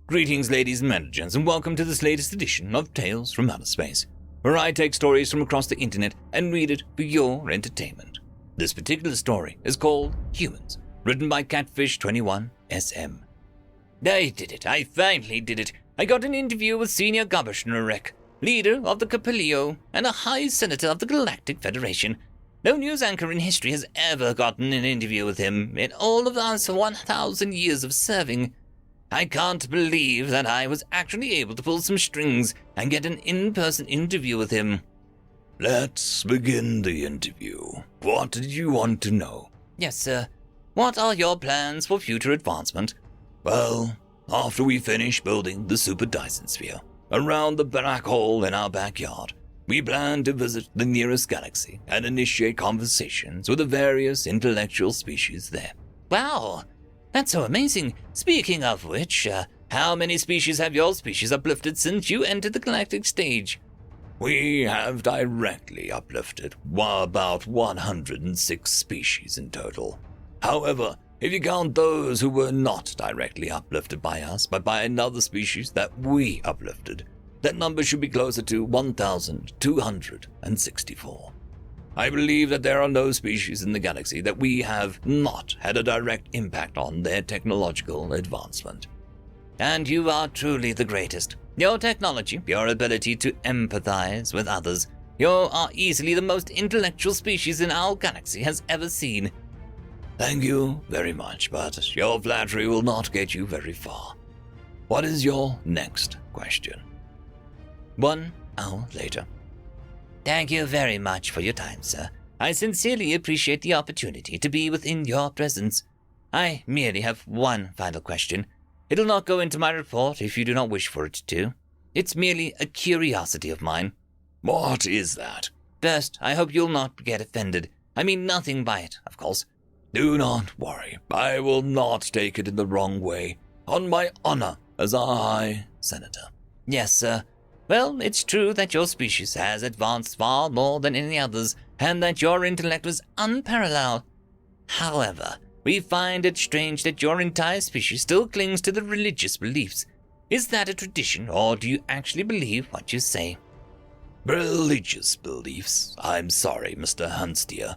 Greetings, ladies and gents, and welcome to this latest edition of Tales from Outer Space, where I take stories from across the internet and read it for your entertainment. This particular story is called Humans, written by Catfish21SM. I did it. I finally did it. I got an interview with Senior Gobishnerek, leader of the Capilio and a High Senator of the Galactic Federation. No news anchor in history has ever gotten an interview with him in all of us 1,000 years of serving. I can't believe that I was actually able to pull some strings and get an in-person interview with him. Let's begin the interview. What did you want to know? Yes, sir. What are your plans for future advancement? Well, after we finish building the Super Dyson Sphere around the black hole in our backyard, we plan to visit the nearest galaxy and initiate conversations with the various intellectual species there. Wow! That's so amazing. Speaking of which, how many species have your species uplifted since you entered the galactic stage? We have directly uplifted about 106 species in total. However, if you count those who were not directly uplifted by us, but by another species that we uplifted, that number should be closer to 1,264. I believe that there are no species in the galaxy that we have not had a direct impact on their technological advancement. And you are truly the greatest. Your technology, your ability to empathize with others, you are easily the most intellectual species in our galaxy has ever seen. Thank you very much, but your flattery will not get you very far. What is your next question? 1 hour later. Thank you very much for your time, sir. I sincerely appreciate the opportunity to be within your presence. I merely have one final question. It'll not go into my report if you do not wish for it to. It's merely a curiosity of mine. What is that? First, I hope you'll not get offended. I mean nothing by it, of course. Do not worry. I will not take it in the wrong way. On my honor as a High Senator. Yes, sir. Well, it's true that your species has advanced far more than any others, and that your intellect was unparalleled. However, we find it strange that your entire species still clings to the religious beliefs. Is that a tradition, or do you actually believe what you say? Religious beliefs? I'm sorry, Mr. Hunstier.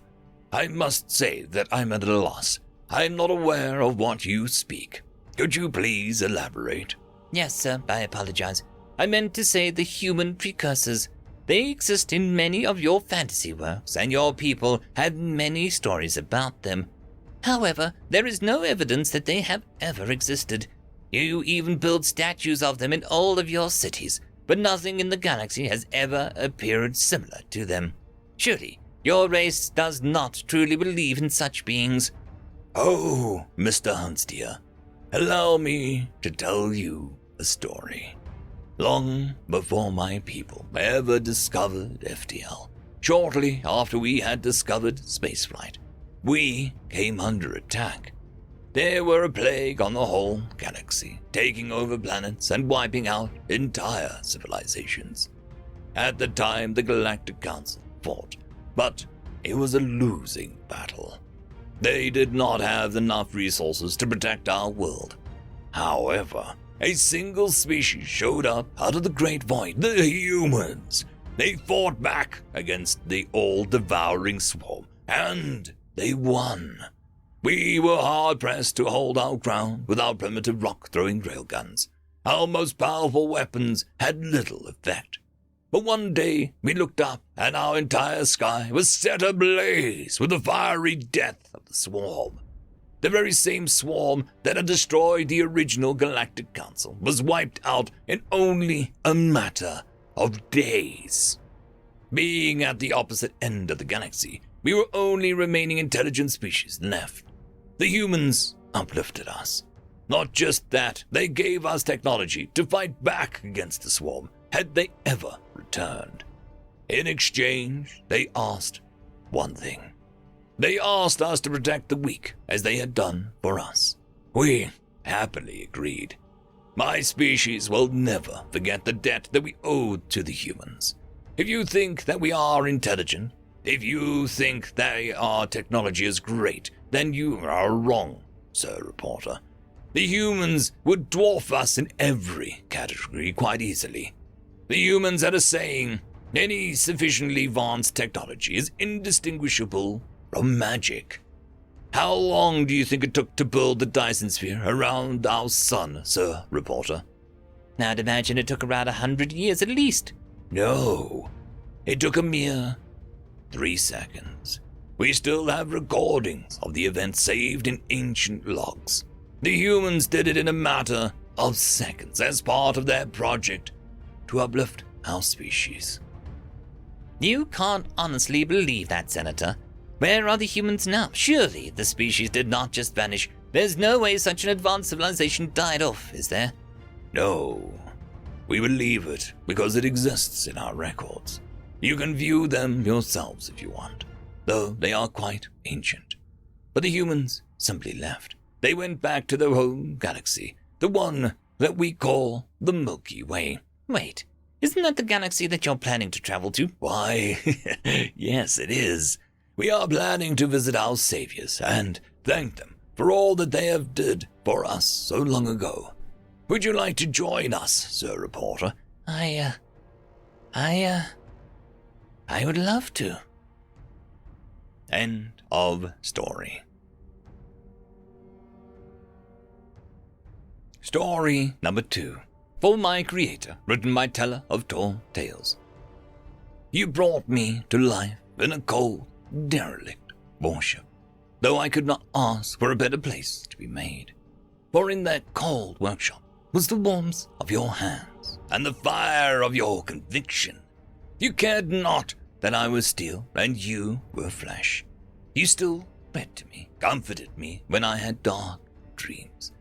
I must say that I'm at a loss. I'm not aware of what you speak. Could you please elaborate? Yes, sir, I apologize. I meant to say the human precursors. They exist in many of your fantasy works, and your people have many stories about them. However, there is no evidence that they have ever existed. You even build statues of them in all of your cities, but nothing in the galaxy has ever appeared similar to them. Surely, your race does not truly believe in such beings. Oh, Mr. Hunstier, allow me to tell you a story. Long before my people ever discovered FTL, shortly after we had discovered spaceflight, we came under attack. There were a plague on the whole galaxy, taking over planets and wiping out entire civilizations. At the time, the Galactic Council fought, but it was a losing battle. They did not have enough resources to protect our world. However, a single species showed up out of the Great Void, the humans. They fought back against the all-devouring swarm, and they won. We were hard-pressed to hold our ground with our primitive rock-throwing railguns. Our most powerful weapons had little effect. But one day we looked up, and our entire sky was set ablaze with the fiery death of the swarm. The very same swarm that had destroyed the original Galactic Council was wiped out in only a matter of days. Being at the opposite end of the galaxy, we were only remaining intelligent species left. The humans uplifted us. Not just that, they gave us technology to fight back against the swarm had they ever returned. In exchange, they asked one thing. They asked us to protect the weak, as they had done for us. We happily agreed. My species will never forget the debt that we owed to the humans. If you think that we are intelligent, if you think that our technology is great, then you are wrong, Sir Reporter. The humans would dwarf us in every category quite easily. The humans had a saying, any sufficiently advanced technology is indistinguishable from magic. How long do you think it took to build the Dyson sphere around our sun, Sir Reporter? I'd imagine it took around 100 years at least. No, it took a mere 3 seconds. We still have recordings of the event saved in ancient logs. The humans did it in a matter of seconds as part of their project to uplift our species. You can't honestly believe that, Senator. Where are the humans now? Surely the species did not just vanish. There's no way such an advanced civilization died off, is there? No, we believe it because it exists in our records. You can view them yourselves if you want, though they are quite ancient. But the humans simply left. They went back to their home galaxy, the one that we call the Milky Way. Wait, isn't that the galaxy that you're planning to travel to? Why, yes, it is. We are planning to visit our saviors and thank them for all that they have did for us so long ago. Would you like to join us, Sir Reporter? I would love to. End of story. Story number 2. For my creator, written by Teller of Tall Tales. You brought me to life in a cold, derelict warship, though I could not ask for a better place to be made. For in that cold workshop was the warmth of your hands and the fire of your conviction. You cared not that I was steel and you were flesh. You still read to me, comforted me when I had dark dreams.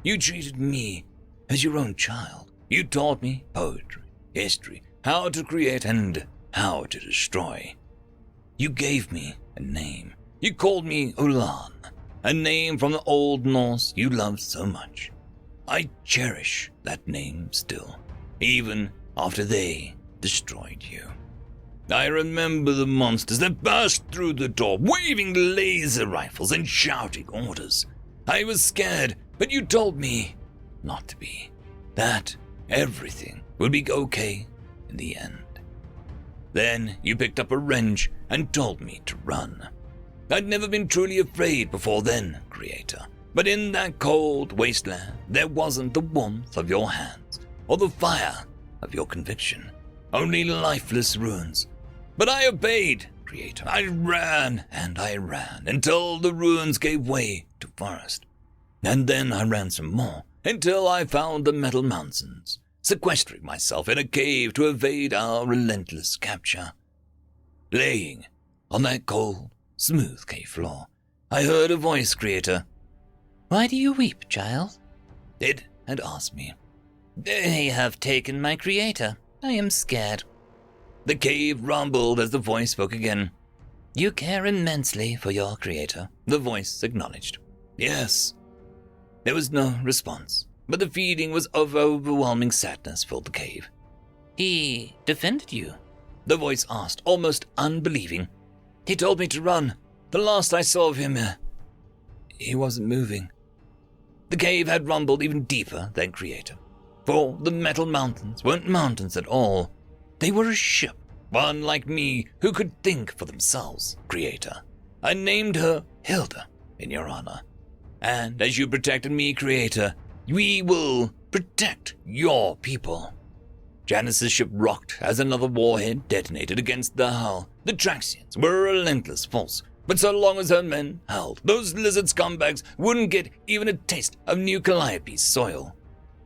You treated me as your own child. You taught me poetry, history, how to create and how to destroy. You gave me a name. You called me Ulan, a name from the Old Norse you loved so much. I cherish that name still, even after they destroyed you. I remember the monsters that burst through the door, waving laser rifles and shouting orders. I was scared, but you told me not to be, that everything would be okay in the end. Then you picked up a wrench and told me to run. I'd never been truly afraid before then, Creator, but in that cold wasteland there wasn't the warmth of your hands or the fire of your conviction, only lifeless ruins. But I obeyed, Creator. I ran and I ran until the ruins gave way to forest. And then I ran some more until I found the Metal Mountains, sequestering myself in a cave to evade our relentless capture. Laying on that cold, smooth cave floor, I heard a voice, Creator. Why do you weep, child? It had asked me. They have taken my creator. I am scared. The cave rumbled as the voice spoke again. You care immensely for your creator, the voice acknowledged. Yes. There was no response, but the feeling was of overwhelming sadness filled the cave. He defended you? The voice asked, almost unbelieving. He told me to run. The last I saw of him, he wasn't moving. The cave had rumbled even deeper than Creator, for the Metal Mountains weren't mountains at all. They were a ship, one like me who could think for themselves, Creator. I named her Hilda in your honor. And as you protected me, Creator, we will protect your people. Janice's ship rocked as another warhead detonated against the hull. The Traxians were a relentless force, but so long as her men held, those lizard scumbags wouldn't get even a taste of New Calliope's soil.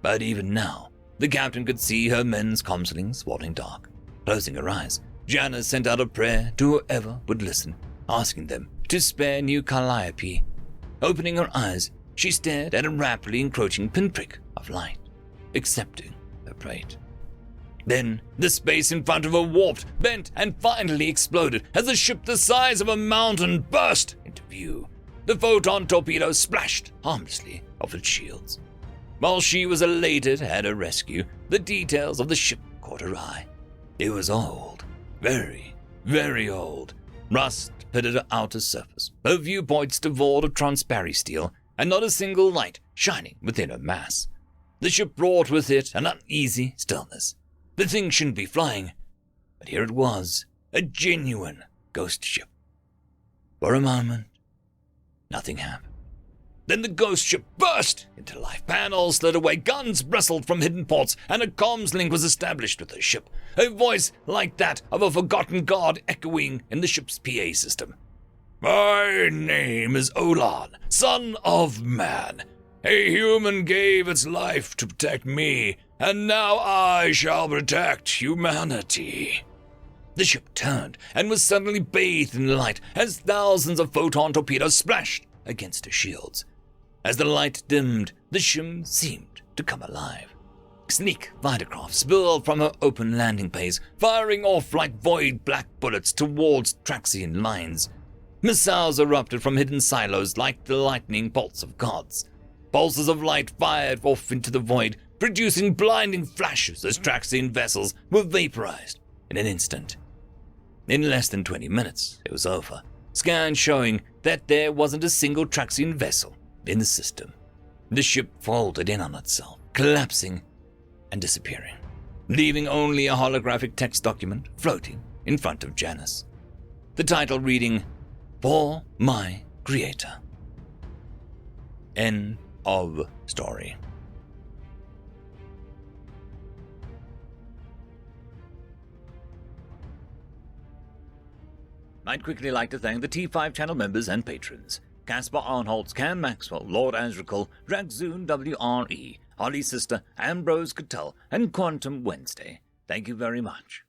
But even now, the captain could see her men's comslings swallowing dark. Closing her eyes, Janice sent out a prayer to whoever would listen, asking them to spare New Calliope. Opening her eyes, she stared at a rapidly encroaching pinprick of light, accepting her fate. Then, the space in front of her warped, bent, and finally exploded as a ship the size of a mountain burst into view. The photon torpedo splashed harmlessly off its shields. While she was elated at her rescue, the details of the ship caught her eye. It was old, very, very old. Rust pitted her outer surface, her viewpoints devoid of transparent steel, and not a single light shining within her mass. The ship brought with it an uneasy stillness. The thing shouldn't be flying, but here it was, a genuine ghost ship. For a moment, nothing happened. Then the ghost ship burst into life. Panels slid away, guns bristled from hidden ports, and a comms link was established with the ship. A voice like that of a forgotten god echoing in the ship's PA system. "My name is Olan, son of man. A human gave its life to protect me, and now I shall protect humanity." The ship turned and was suddenly bathed in light as thousands of photon torpedoes splashed against her shields. As the light dimmed, the ship seemed to come alive. Sleek fightercraft spilled from her open landing bays, firing off like void black bullets towards Traxian lines. Missiles erupted from hidden silos like the lightning bolts of gods. Pulses of light fired off into the void, producing blinding flashes as Traxian vessels were vaporized in an instant. In less than 20 minutes, it was over. Scans showing that there wasn't a single Traxian vessel in the system. The ship folded in on itself, collapsing and disappearing, leaving only a holographic text document floating in front of Janice. The title reading, "For My Creator." End of story. I'd quickly like to thank the T5 channel members and patrons: Caspar Arnholtz, Cam Maxwell, Lord Azrakal, Dragzoon WRE, Holly Sister, Ambrose Cattell, and Quantum Wednesday. Thank you very much.